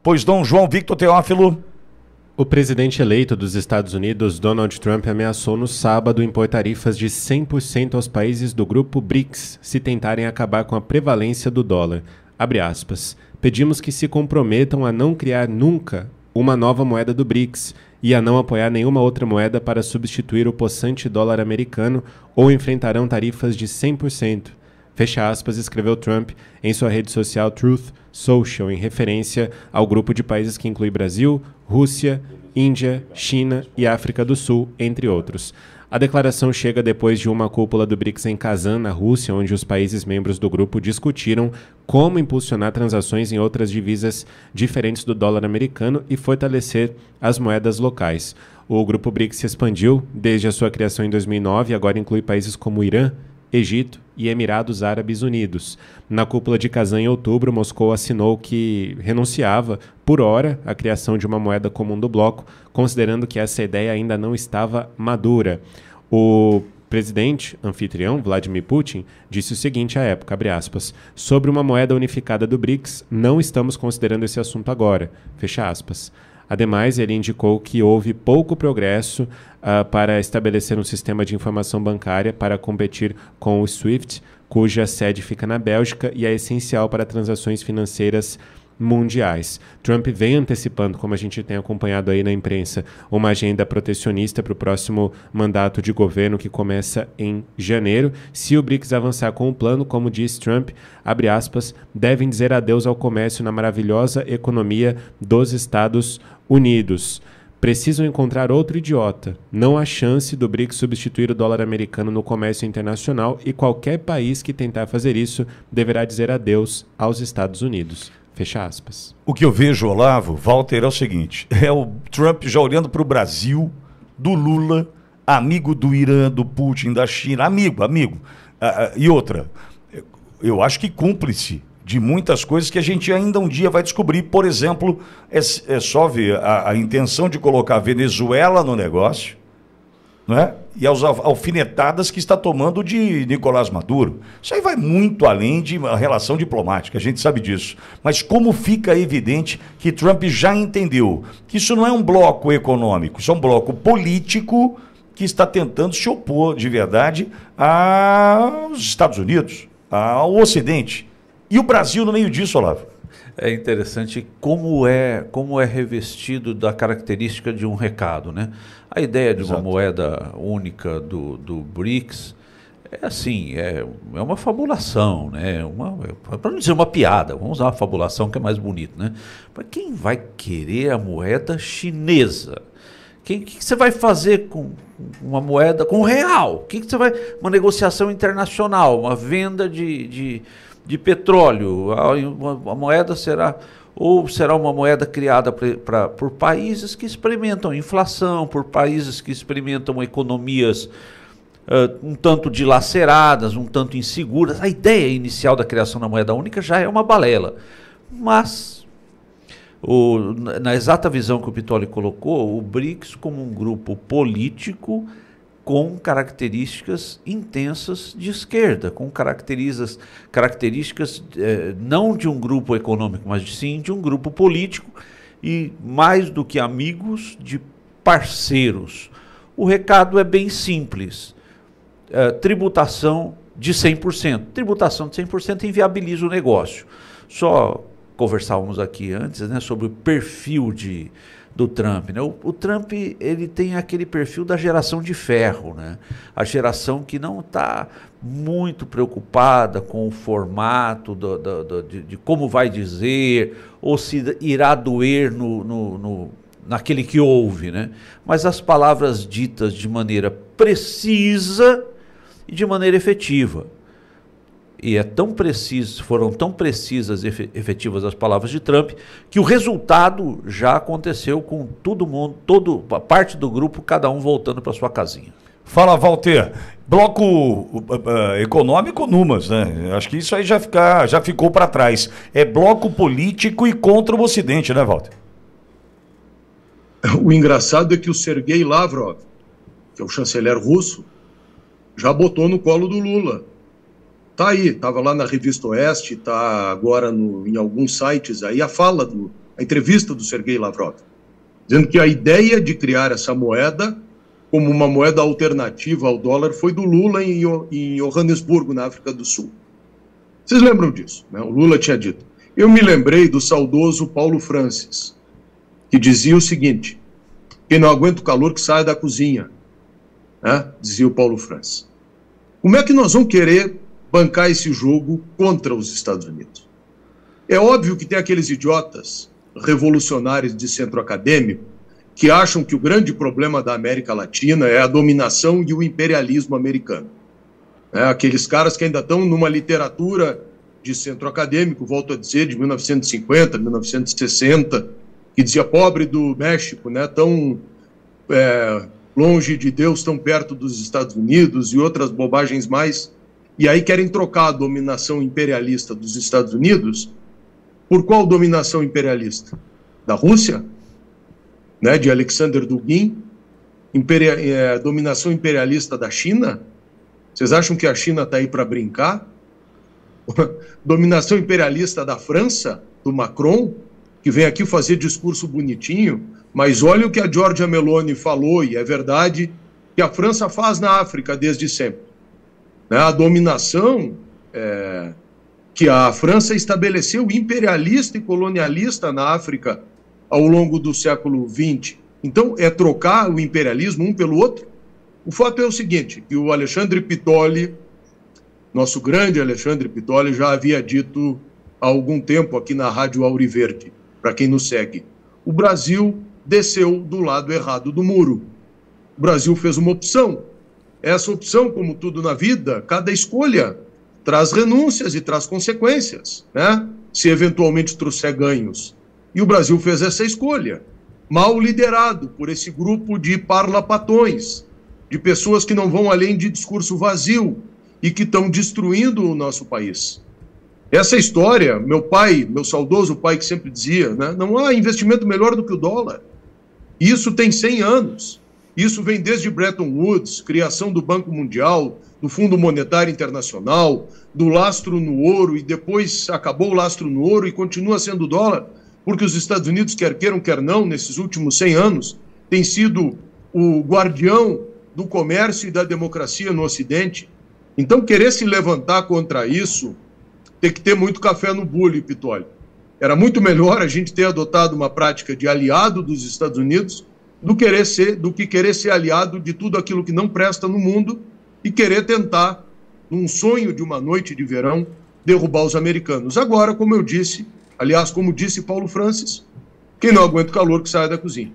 Pois não, João Victor Teófilo. O presidente eleito dos Estados Unidos, Donald Trump, ameaçou no sábado impor tarifas de 100% aos países do grupo BRICS se tentarem acabar com a prevalência do dólar. Abre aspas. Pedimos que se comprometam a não criar nunca uma nova moeda do BRICS e a não apoiar nenhuma outra moeda para substituir o possante dólar americano ou enfrentarão tarifas de 100%. Fecha aspas, escreveu Trump em sua rede social Truth Social, em referência ao grupo de países que inclui Brasil, Rússia, Índia, China e África do Sul, entre outros. A declaração chega depois de uma cúpula do BRICS em Kazan, na Rússia, onde os países membros do grupo discutiram como impulsionar transações em outras divisas diferentes do dólar americano e fortalecer as moedas locais. O grupo BRICS se expandiu desde a sua criação em 2009 e agora inclui países como Irã, Egito e Emirados Árabes Unidos. Na cúpula de Kazan, em outubro, Moscou assinou que renunciava, por hora, à criação de uma moeda comum do bloco, considerando que essa ideia ainda não estava madura. O presidente anfitrião, Vladimir Putin, disse o seguinte à época, abre aspas, sobre uma moeda unificada do BRICS, não estamos considerando esse assunto agora, fecha aspas. Ademais, ele indicou que houve pouco progresso para estabelecer um sistema de informação bancária para competir com o SWIFT, cuja sede fica na Bélgica e é essencial para transações financeiras mundiais. Trump vem antecipando, como a gente tem acompanhado aí na imprensa, uma agenda protecionista para o próximo mandato de governo que começa em janeiro. Se o BRICS avançar com o plano, como diz Trump, abre aspas, devem dizer adeus ao comércio na maravilhosa economia dos Estados Unidos. Precisam encontrar outro idiota. Não há chance do BRICS substituir o dólar americano no comércio internacional e qualquer país que tentar fazer isso deverá dizer adeus aos Estados Unidos. Fecha aspas. O que eu vejo, Olavo, Walter, é o seguinte, é o Trump já olhando para o Brasil, do Lula, amigo do Irã, do Putin, da China, amigo. E outra, eu acho que cúmplice de muitas coisas que a gente ainda um dia vai descobrir. Por exemplo, é só ver a intenção de colocar a Venezuela no negócio, não é? E as alfinetadas que está tomando de Nicolás Maduro. Isso aí vai muito além de uma relação diplomática, a gente sabe disso. Mas como fica evidente que Trump já entendeu que isso não é um bloco econômico, isso é um bloco político que está tentando se opor de verdade aos Estados Unidos, ao Ocidente. E o Brasil no meio disso, Olavo? É interessante como é revestido da característica de um recado, né? A ideia de uma moeda única do BRICS é assim, é uma fabulação, né? Para não dizer uma piada, vamos usar uma fabulação que é mais bonito, né? Mas quem vai querer a moeda chinesa? O que você vai fazer com uma moeda, com o real? O que você vai... Uma negociação internacional, uma venda de petróleo, a moeda será uma moeda criada por países que experimentam inflação, por países que experimentam economias um tanto dilaceradas, um tanto inseguras. A ideia inicial da criação da moeda única já é uma balela, mas na exata visão que o Pittoli colocou, o BRICS como um grupo político com características intensas de esquerda, com características não de um grupo econômico, mas sim de um grupo político e, mais do que amigos, de parceiros. O recado é bem simples. Tributação de 100%. Tributação de 100% inviabiliza o negócio. Só conversávamos aqui antes, né, sobre o perfil do Trump, né? O Trump, ele tem aquele perfil da geração de ferro, né? A geração que não está muito preocupada com o formato de como vai dizer ou se irá doer naquele que ouve, né? Mas as palavras ditas de maneira precisa e de maneira efetiva. E foram tão precisas e efetivas as palavras de Trump, que o resultado já aconteceu com todo mundo, a parte do grupo, cada um voltando para sua casinha. Fala, Walter. Bloco econômico, Numas, né? Acho que isso aí já ficou para trás. É bloco político e contra o Ocidente, né, Walter? O engraçado é que o Sergei Lavrov, que é o chanceler russo, já botou no colo do Lula. Tá aí, estava lá na Revista Oeste, está agora em alguns sites aí a fala a entrevista do Sergei Lavrov, dizendo que a ideia de criar essa moeda como uma moeda alternativa ao dólar foi do Lula em Johannesburgo, na África do Sul. Vocês lembram disso, né? O Lula tinha dito. Eu me lembrei do saudoso Paulo Francis, que dizia o seguinte: quem não aguenta o calor que saia da cozinha, né? Dizia o Paulo Francis. Como é que nós vamos querer bancar esse jogo contra os Estados Unidos? É óbvio que tem aqueles idiotas revolucionários de centro acadêmico que acham que o grande problema da América Latina é a dominação e o imperialismo americano. Aqueles caras que ainda estão numa literatura de centro acadêmico, volto a dizer, de 1950, 1960, que dizia pobre do México, né, tão longe de Deus, tão perto dos Estados Unidos e outras bobagens mais, e aí querem trocar a dominação imperialista dos Estados Unidos por qual dominação imperialista? Da Rússia? Né, de Alexander Dugin? Dominação imperialista da China? Vocês acham que a China está aí para brincar? Dominação imperialista da França, do Macron, que vem aqui fazer discurso bonitinho, mas olha o que a Giorgia Meloni falou, e é verdade, que a França faz na África desde sempre. Né? A dominação que a França estabeleceu, imperialista e colonialista na África ao longo do século XX. Então, é trocar o imperialismo um pelo outro? O fato é o seguinte, que o Alexandre Pitoli, nosso grande Alexandre Pitoli, já havia dito há algum tempo aqui na Rádio Auriverde, para quem nos segue, o Brasil desceu do lado errado do muro. O Brasil fez uma opção. Essa opção, como tudo na vida, cada escolha traz renúncias e traz consequências, né? Se eventualmente trouxer ganhos. E o Brasil fez essa escolha, mal liderado por esse grupo de parlapatões, de pessoas que não vão além de discurso vazio e que estão destruindo o nosso país. Essa história, meu saudoso pai que sempre dizia, né, não há investimento melhor do que o dólar. Isso tem 100 anos. Isso vem desde Bretton Woods, criação do Banco Mundial, do Fundo Monetário Internacional, do lastro no ouro, e depois acabou o lastro no ouro e continua sendo o dólar, porque os Estados Unidos, quer queiram, quer não, nesses últimos 100 anos, tem sido o guardião do comércio e da democracia no Ocidente. Então, querer se levantar contra isso, tem que ter muito café no bule, Pitoli. Era muito melhor a gente ter adotado uma prática de aliado dos Estados Unidos do que querer ser aliado de tudo aquilo que não presta no mundo e querer tentar, num sonho de uma noite de verão, derrubar os americanos. Agora, como eu disse, aliás, como disse Paulo Francis, quem não aguenta o calor que saia da cozinha.